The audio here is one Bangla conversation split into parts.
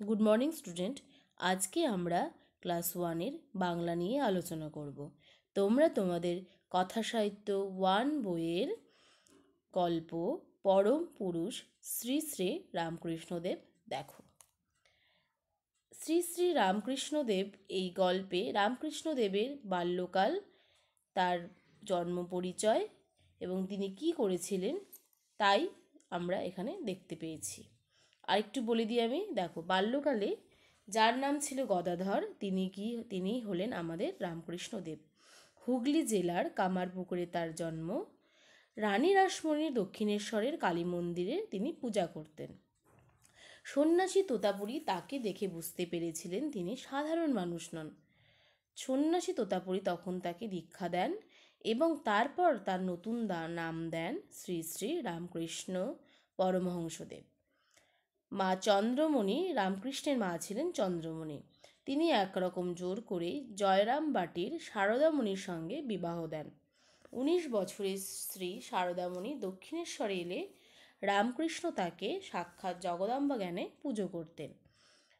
Good morning student. আজকে আমরা ক্লাস 1-এর বাংলা নিয়ে আলোচনা করব। তোমরা তোমাদের কথা সাহিত্য 1 বইয়ের গল্প পরম পুরুষ শ্রী শ্রী রামকৃষ্ণদেব দেখো। শ্রী শ্রী রামকৃষ্ণদেব এই গল্পে রামকৃষ্ণদেবের বাল্যকাল, তার জন্ম পরিচয় এবং তিনি কি করেছিলেন তাই আমরা এখানে দেখতে পেয়েছি। আরেকটু বলে দিই আমি, দেখো, বাল্যকালে যার নাম ছিল গদাধর, তিনি হলেন আমাদের রামকৃষ্ণদেব। হুগলি জেলার কামারপুকুরে তার জন্ম। রানী রাসমণির দক্ষিণেশ্বরের কালী মন্দিরে তিনি পূজা করতেন। সন্ন্যাসী তোতাপুরী তাকে দেখে বুঝতে পেরেছিলেন তিনি সাধারণ মানুষ নন। সন্ন্যাসী তোতাপুরী তখন তাকে দীক্ষা দেন এবং তারপর তার নতুন নাম দেন শ্রী শ্রী রামকৃষ্ণ পরমহংসদেব। মা চন্দ্রমণি, রামকৃষ্ণের মা ছিলেন চন্দ্রমণি। তিনি একরকম জোর করেই জয়রাম বাটির শারদামণির সঙ্গে বিবাহ দেন। 19 বছরের শ্রী শারদামণি দক্ষিণেশ্বরে এলে রামকৃষ্ণ তাকে সাক্ষাৎ জগদম্বা জ্ঞানে পুজো করতেন।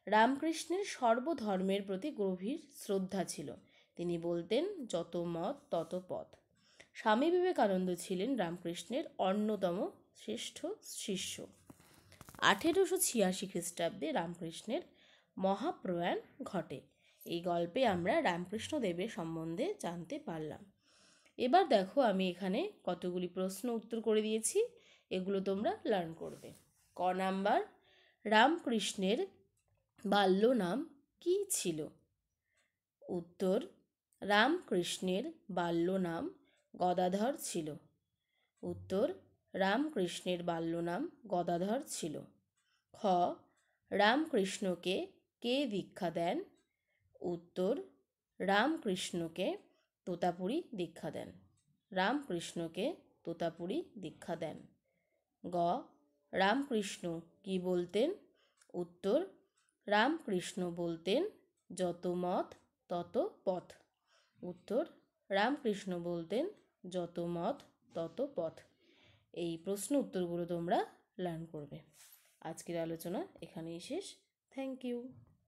রামকৃষ্ণের সর্বধর্মের প্রতি গভীর শ্রদ্ধা ছিল। তিনি বলতেন, যত মত তত পথ। স্বামী বিবেকানন্দ ছিলেন রামকৃষ্ণের অন্যতম শ্রেষ্ঠ শিষ্য। 1886 খ্রিস্টাব্দে রামকৃষ্ণের মহাপ্রয়াণ ঘটে। এই গল্পে আমরা রামকৃষ্ণদেবের সম্বন্ধে জানতে পারলাম। এবার দেখো, আমি এখানে কতগুলি প্রশ্ন উত্তর করে দিয়েছি, এগুলো তোমরা লার্ন করবে। ক নাম্বার, রামকৃষ্ণের বাল্য নাম কি ছিল? উত্তর, রামকৃষ্ণের বাল্য নাম গদাধর ছিল। উত্তর, রামকৃষ্ণের বাল্য নাম গদাধর ছিল। খ, রামকৃষ্ণকে কে দীক্ষা দেন? উত্তর, রামকৃষ্ণকে তোতাপুরী দীক্ষা দেন। রামকৃষ্ণকে তোতাপুরী দীক্ষা দেন। গ, রামকৃষ্ণ কি বলতেন? উত্তর, রামকৃষ্ণ বলতেন, যত মত তত পথ। উত্তর, রামকৃষ্ণ বলতেন, যত মত তত পথ। এই প্রশ্ন উত্তরগুলো তোমরা লার্ন করবে। আজকের আলোচনা এখানেই শেষ। Thank you.